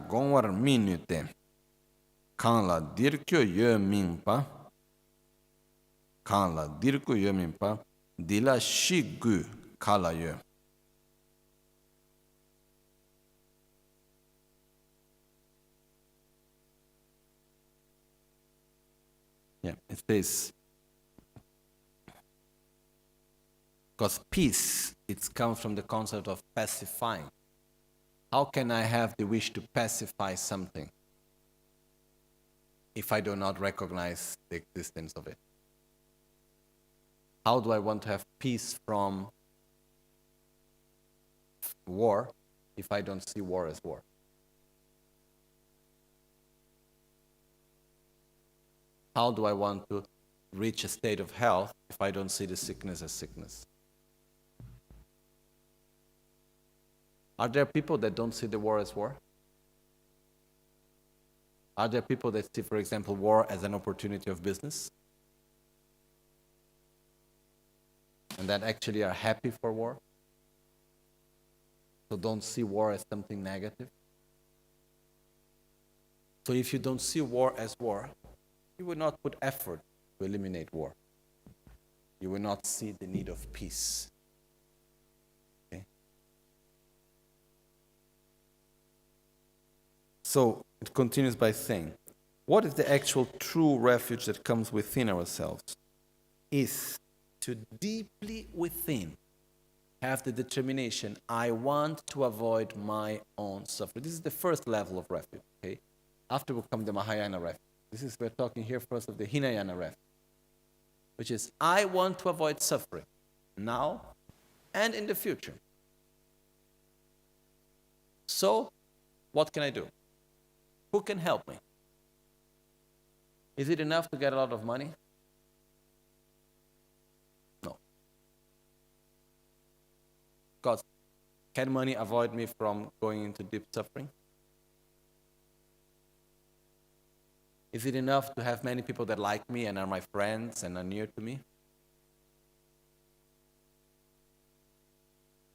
gongwar minute kanla dirkyo ye mingpa kanla dirkyo ye mingpa dila shigu kala ye. Yeah, it says, because peace, it comes from the concept of pacifying. How can I have the wish to pacify something if I do not recognize the existence of it? How do I want to have peace from war if I don't see war as war? How do I want to reach a state of health if I don't see the sickness as sickness? Are there people that don't see the war as war? Are there people that see, for example, war as an opportunity of business? And that actually are happy for war? So don't see war as something negative? So if you don't see war as war, you would not put effort to eliminate war. you will not see the need of peace. Okay? So it continues by saying, what is the actual true refuge that comes within ourselves? Is to deeply within have the determination, I want to avoid my own suffering. This is the first level of refuge. Okay? After will come the Mahayana refuge. We're talking here first of the Hinayana refuge, which is, I want to avoid suffering now and in the future. So, what can I do? Who can help me? Is it enough to get a lot of money? No. Because can money avoid me from going into deep suffering? Is it enough to have many people that like me and are my friends and are near to me?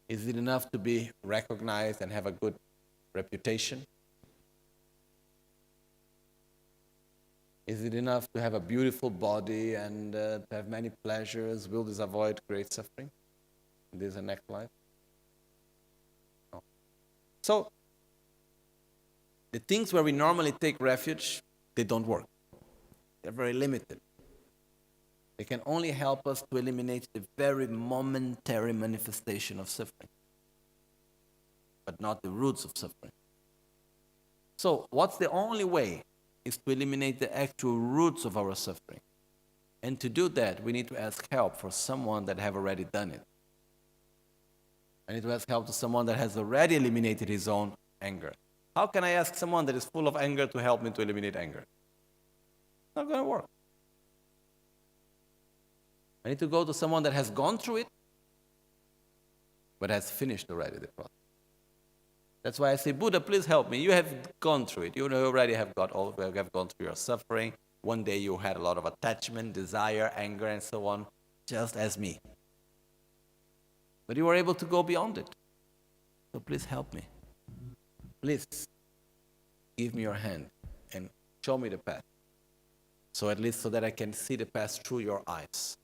Is it enough to be recognized and have a good reputation? Is it enough to have a beautiful body and to have many pleasures? Will this avoid great suffering in this and next life? No. So, the things where we normally take refuge, they don't work. They're very limited. They can only help us to eliminate the very momentary manifestation of suffering, but not the roots of suffering. So, what's the only way? Is to eliminate the actual roots of our suffering. And to do that, we need to ask help for someone that have already done it. I need to ask help to someone that has already eliminated his own anger. How can I ask someone that is full of anger to help me to eliminate anger? It's not going to work. I need to go to someone that has gone through it, but has finished already the process. That's why I say, Buddha, please help me. You have gone through it. You already have gone through your suffering. One day you had a lot of attachment, desire, anger, and so on, just as me. But you were able to go beyond it. So please help me. Please give me your hand and show me the path. So at least so that I can see the path through your eyes.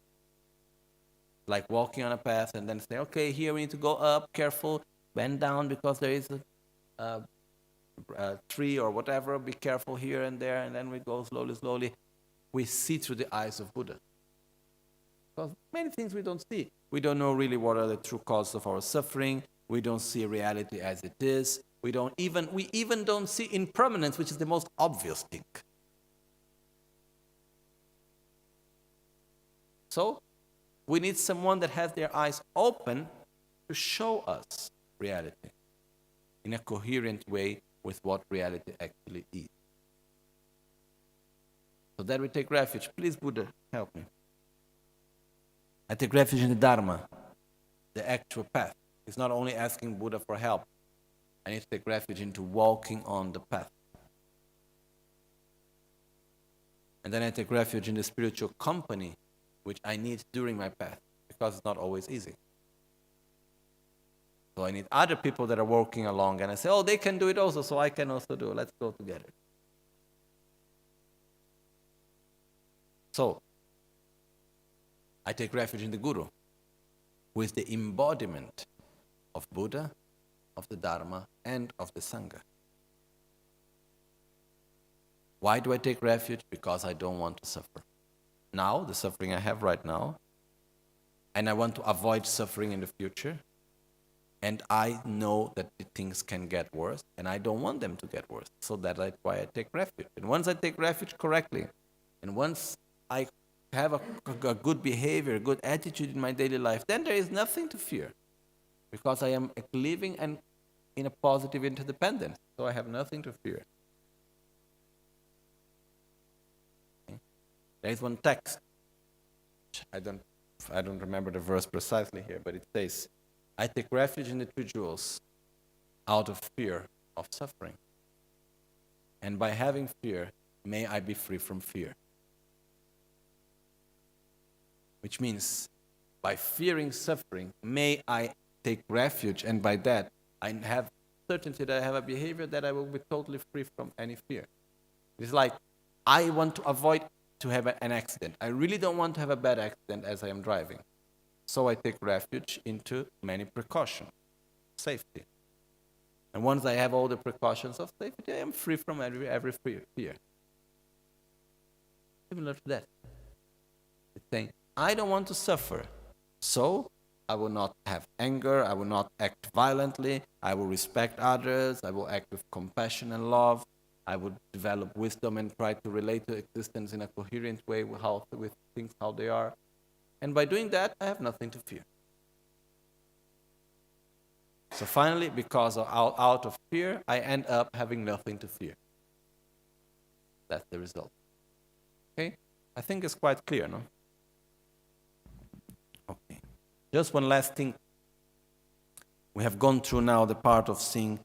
Like walking on a path and then say, okay, here we need to go up, careful, bend down because there is a tree or whatever, be careful here and there, and then we go slowly, slowly. We see through the eyes of Buddha. Because many things we don't see. We don't know really what are the true causes of our suffering. We don't see reality as it is. We even don't see impermanence, which is the most obvious thing. So, we need someone that has their eyes open to show us reality in a coherent way with what reality actually is. So that we take refuge. Please, Buddha, help me. I take refuge in the Dharma, the actual path. It's not only asking Buddha for help. I need to take refuge into walking on the path. And then I take refuge in the spiritual company, which I need during my path, because it's not always easy. So I need other people that are walking along, and I say, oh, they can do it also, so I can also do it. Let's go together. So, I take refuge in the Guru, who is the embodiment of Buddha, of the Dharma, and of the Sangha. Why do I take refuge? Because I don't want to suffer. Now, the suffering I have right now, and I want to avoid suffering in the future, and I know that the things can get worse, and I don't want them to get worse. So that's why I take refuge. And once I take refuge correctly, and once I have a good behavior, good attitude in my daily life, then there is nothing to fear, because I am living and in a positive interdependence. So I have nothing to fear. Okay. There is one text. I don't remember the verse precisely here, but it says, I take refuge in the two jewels out of fear of suffering. And by having fear, may I be free from fear. Which means, by fearing suffering, may I take refuge, and by that, I have certainty that I have a behavior that I will be totally free from any fear. It's like, I want to avoid to have an accident. I really don't want to have a bad accident as I am driving. So I take refuge into many precautions, safety. And once I have all the precautions of safety, I am free from every fear. Similar to that. It's saying, I don't want to suffer, so I will not have anger, I will not act violently, I will respect others, I will act with compassion and love, I would develop wisdom and try to relate to existence in a coherent way with things how they are. And by doing that, I have nothing to fear. So finally, because out of fear, I end up having nothing to fear. That's the result. Okay? I think it's quite clear, no? Okay. Just one last thing. We have gone through now the part of seeing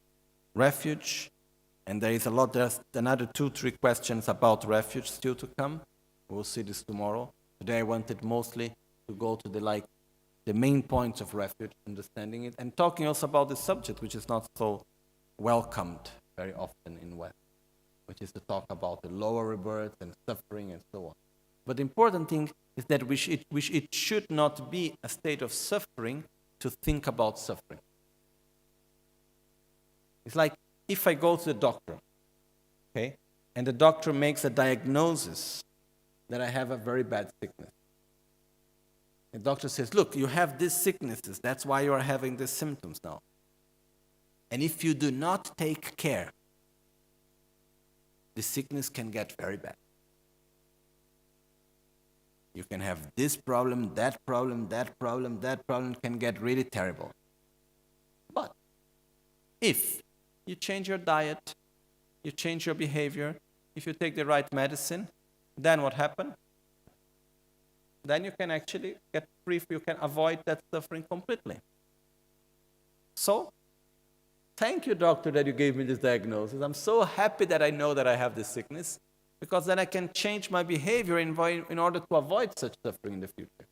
refuge, and there's another 2-3 questions about refuge still to come. We'll see this tomorrow. Today I wanted mostly to go to the main points of refuge, understanding it, and talking also about this subject, which is not so welcomed very often in West, which is to talk about the lower rebirth and suffering and so on. But the important thing is that it should not be a state of suffering to think about suffering. It's like if I go to the doctor, okay, and the doctor makes a diagnosis that I have a very bad sickness. The doctor says, look, you have these sicknesses, that's why you are having these symptoms now. And if you do not take care, the sickness can get very bad. You can have this problem, that problem, that problem, that problem can get really terrible. But if you change your diet, you change your behavior, if you take the right medicine, then what happens? Then you can actually get free, you can avoid that suffering completely. So, thank you, doctor, that you gave me this diagnosis. I'm so happy that I know that I have this sickness, because then I can change my behavior in order to avoid such suffering in the future.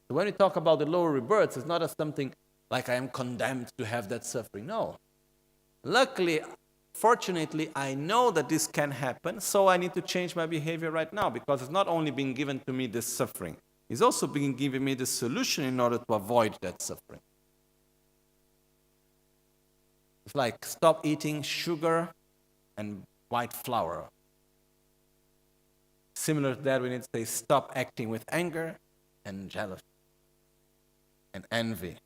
So when we talk about the lower rebirths, it's not as something like I am condemned to have that suffering. No. Luckily, fortunately, I know that this can happen, so I need to change my behavior right now, because it's not only being given to me this suffering, it's also being given me the solution in order to avoid that suffering. It's like stop eating sugar and white flour. Similar to that, we need to say stop acting with anger and jealousy and envy.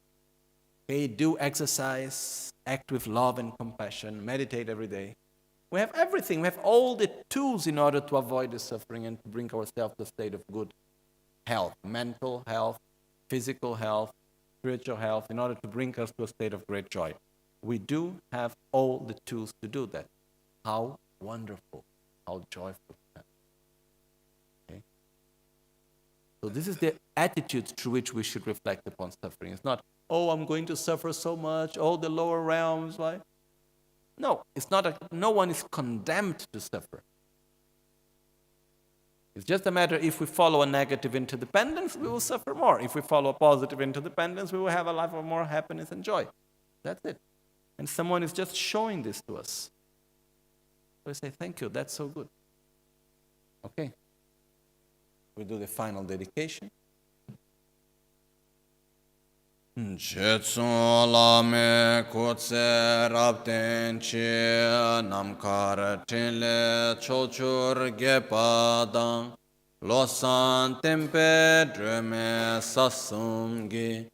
Okay, do exercise, act with love and compassion, meditate every day. We have everything. We have all the tools in order to avoid the suffering and to bring ourselves to a state of good health, mental health, physical health, spiritual health, in order to bring us to a state of great joy. We do have all the tools to do that. How wonderful, how joyful. Okay? So this is the attitude through which we should reflect upon suffering. It's not, oh, I'm going to suffer so much, all the lower realms, why? No, it's not. No one is condemned to suffer. It's just a matter, if we follow a negative interdependence, we will suffer more. If we follow a positive interdependence, we will have a life of more happiness and joy. That's it. And someone is just showing this to us. So we say, thank you, that's so good. Okay. We do the final dedication. Gyaltsen Lama kutse rabten chi namkar tinle chochur gepadang Losang tempe drume sasumgi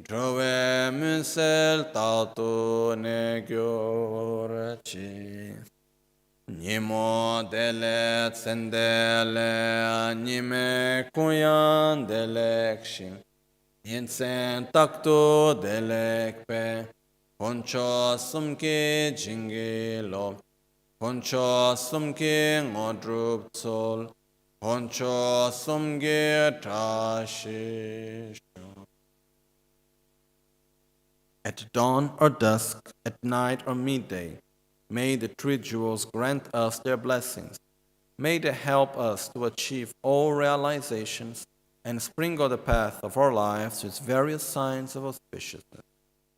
drove Michel tatu ne gyorchi Nimo dele tsendele nime kuyan delekshin Gyaltsen takto delekpe, poncho sumke jingelo, poncho sumke ngodrup tsol, poncho sumge tashisho. At dawn or dusk, at night or midday, may the three jewels grant us their blessings. May they help us to achieve all realizations and sprinkle the path of our lives with various signs of auspiciousness.